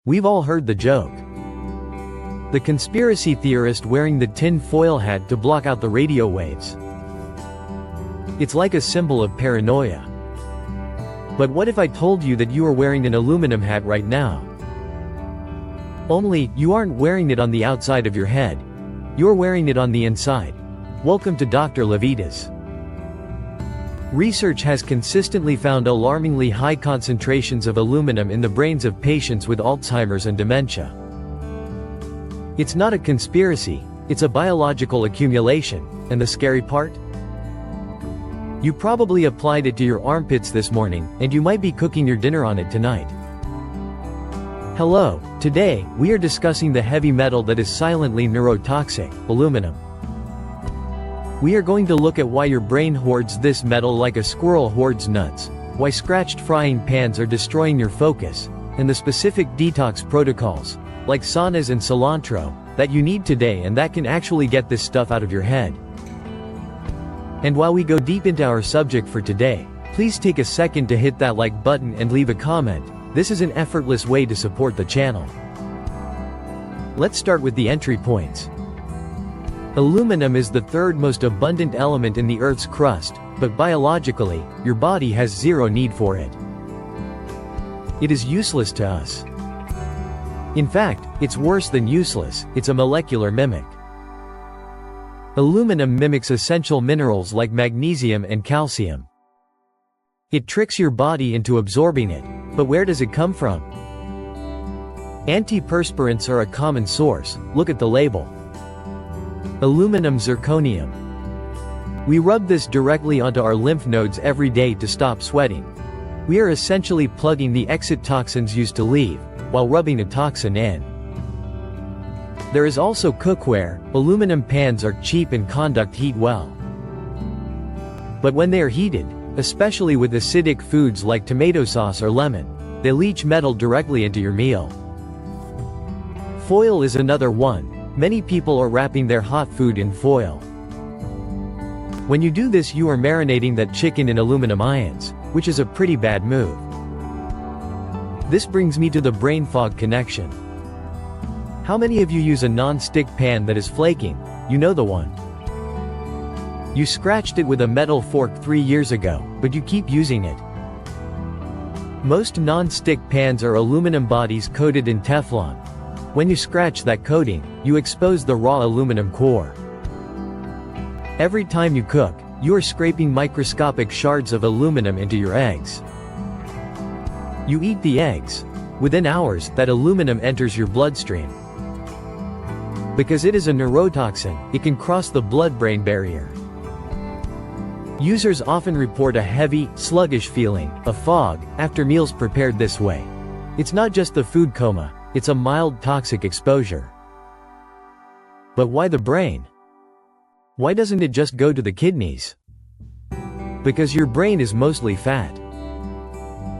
We've all heard the joke. The conspiracy theorist wearing the tin foil hat to block out the radio waves. It's like a symbol of paranoia. But what if I told you that you are wearing an aluminum hat right now? Only, you aren't wearing it on the outside of your head. You're wearing it on the inside. Welcome to Dr. Levitas. Research has consistently found alarmingly high concentrations of aluminum in the brains of patients with Alzheimer's and dementia. It's not a conspiracy, it's a biological accumulation, and the scary part? You probably applied it to your armpits this morning, and you might be cooking your dinner on it tonight. Hello, today, we are discussing the heavy metal that is silently neurotoxic, aluminum. We are going to look at why your brain hoards this metal like a squirrel hoards nuts, why scratched frying pans are destroying your focus, and the specific detox protocols, like saunas and cilantro, that you need today and that can actually get this stuff out of your head. And while we go deep into our subject for today, please take a second to hit that like button and leave a comment. This is an effortless way to support the channel. Let's start with the entry points. Aluminum is the third most abundant element in the Earth's crust, but biologically, your body has zero need for it. It is useless to us. In fact, it's worse than useless, it's a molecular mimic. Aluminum mimics essential minerals like magnesium and calcium. It tricks your body into absorbing it, but where does it come from? Antiperspirants are a common source, look at the label. Aluminum zirconium. We rub this directly onto our lymph nodes every day to stop sweating. We are essentially plugging the exit toxins used to leave, while rubbing a toxin in. There is also cookware. Aluminum pans are cheap and conduct heat well. But when they are heated, especially with acidic foods like tomato sauce or lemon, they leach metal directly into your meal. Foil is another one. Many people are wrapping their hot food in foil. When you do this, you are marinating that chicken in aluminum ions, which is a pretty bad move. This brings me to the brain fog connection. How many of you use a non-stick pan that is flaking? You know the one. You scratched it with a metal fork 3 years ago, but you keep using it. Most non-stick pans are aluminum bodies coated in Teflon. When you scratch that coating, you expose the raw aluminum core. Every time you cook, you are scraping microscopic shards of aluminum into your eggs. You eat the eggs. Within hours, that aluminum enters your bloodstream. Because it is a neurotoxin, it can cross the blood-brain barrier. Users often report a heavy, sluggish feeling, a fog, after meals prepared this way. It's not just the food coma. It's a mild toxic exposure. But why the brain? Why doesn't it just go to the kidneys? Because your brain is mostly fat.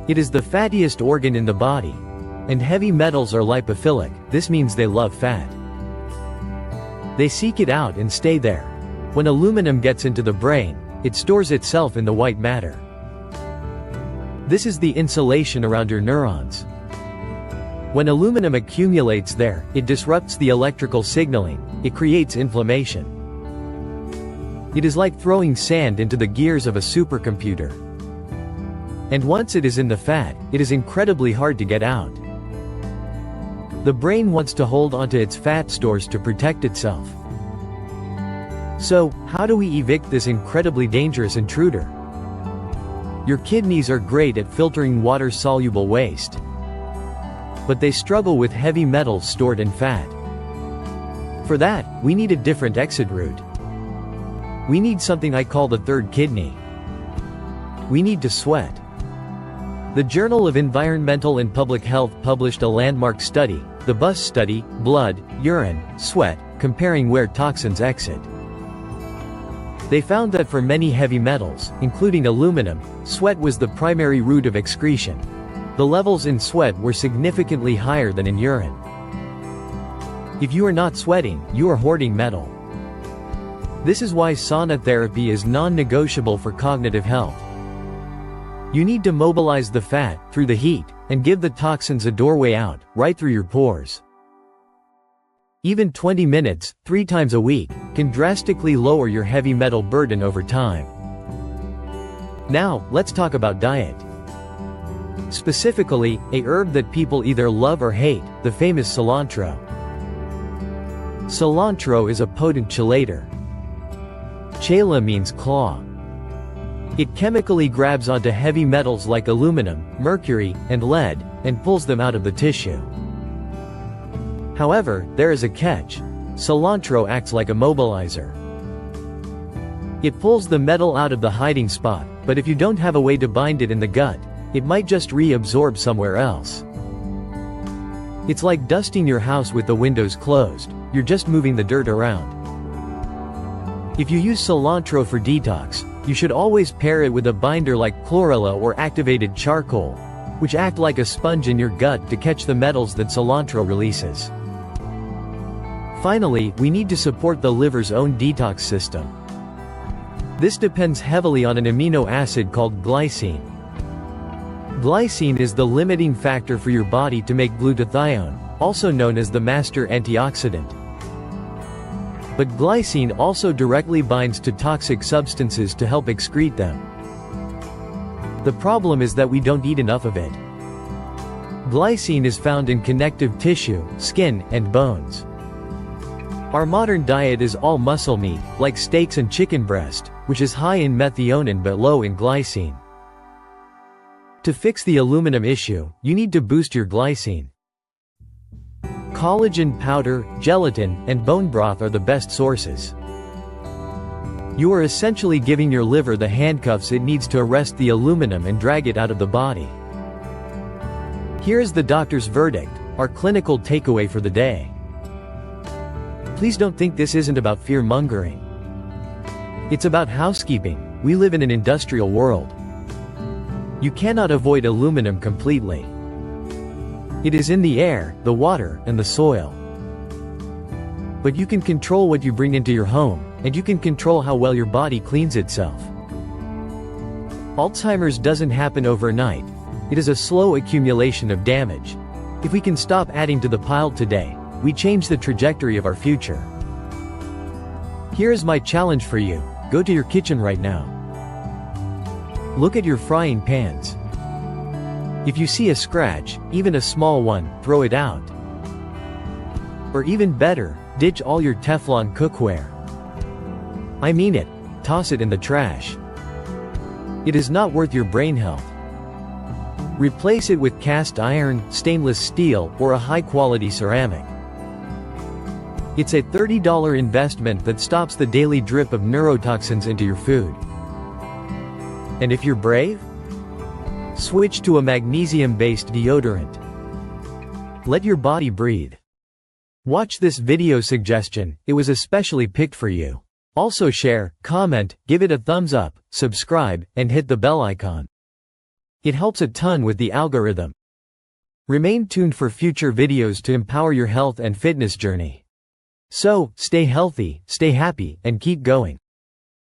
It is the fattiest organ in the body. And heavy metals are lipophilic, this means they love fat. They seek it out and stay there. When aluminum gets into the brain, it stores itself in the white matter. This is the insulation around your neurons. When aluminum accumulates there, it disrupts the electrical signaling, it creates inflammation. It is like throwing sand into the gears of a supercomputer. And once it is in the fat, it is incredibly hard to get out. The brain wants to hold onto its fat stores to protect itself. So, how do we evict this incredibly dangerous intruder? Your kidneys are great at filtering water-soluble waste. But they struggle with heavy metals stored in fat. For that, we need a different exit route. We need something I call the third kidney. We need to sweat. The Journal of Environmental and Public Health published a landmark study, the BUS study, blood, urine, sweat, comparing where toxins exit. They found that for many heavy metals, including aluminum, sweat was the primary route of excretion. The levels in sweat were significantly higher than in urine. If you are not sweating, you are hoarding metal. This is why sauna therapy is non-negotiable for cognitive health. You need to mobilize the fat, through the heat, and give the toxins a doorway out, right through your pores. Even 20 minutes, 3 times a week, can drastically lower your heavy metal burden over time. Now, let's talk about diet. Specifically, a herb that people either love or hate, the famous cilantro. Cilantro is a potent chelator. Chela means claw. It chemically grabs onto heavy metals like aluminum, mercury, and lead, and pulls them out of the tissue. However, there is a catch. Cilantro acts like a mobilizer. It pulls the metal out of the hiding spot, but if you don't have a way to bind it in the gut, it might just reabsorb somewhere else. It's like dusting your house with the windows closed, you're just moving the dirt around. If you use cilantro for detox, you should always pair it with a binder like chlorella or activated charcoal, which act like a sponge in your gut to catch the metals that cilantro releases. Finally, we need to support the liver's own detox system. This depends heavily on an amino acid called glycine. Glycine is the limiting factor for your body to make glutathione, also known as the master antioxidant. But glycine also directly binds to toxic substances to help excrete them. The problem is that we don't eat enough of it. Glycine is found in connective tissue, skin, and bones. Our modern diet is all muscle meat, like steaks and chicken breast, which is high in methionine but low in glycine. To fix the aluminum issue, you need to boost your glycine. Collagen powder, gelatin, and bone broth are the best sources. You are essentially giving your liver the handcuffs it needs to arrest the aluminum and drag it out of the body. Here is the doctor's verdict, our clinical takeaway for the day. Please don't think this isn't about fear-mongering. It's about housekeeping. We live in an industrial world. You cannot avoid aluminum completely. It is in the air, the water, and the soil. But you can control what you bring into your home, and you can control how well your body cleans itself. Alzheimer's doesn't happen overnight. It is a slow accumulation of damage. If we can stop adding to the pile today, we change the trajectory of our future. Here is my challenge for you. Go to your kitchen right now. Look at your frying pans. If you see a scratch, even a small one, throw it out. Or even better, ditch all your Teflon cookware. I mean it, toss it in the trash. It is not worth your brain health. Replace it with cast iron, stainless steel, or a high-quality ceramic. It's a $30 investment that stops the daily drip of neurotoxins into your food. And if you're brave, switch to a magnesium-based deodorant. Let your body breathe. Watch this video suggestion, it was especially picked for you. Also share, comment, give it a thumbs up, subscribe, and hit the bell icon. It helps a ton with the algorithm. Remain tuned for future videos to empower your health and fitness journey. So, stay healthy, stay happy, and keep going.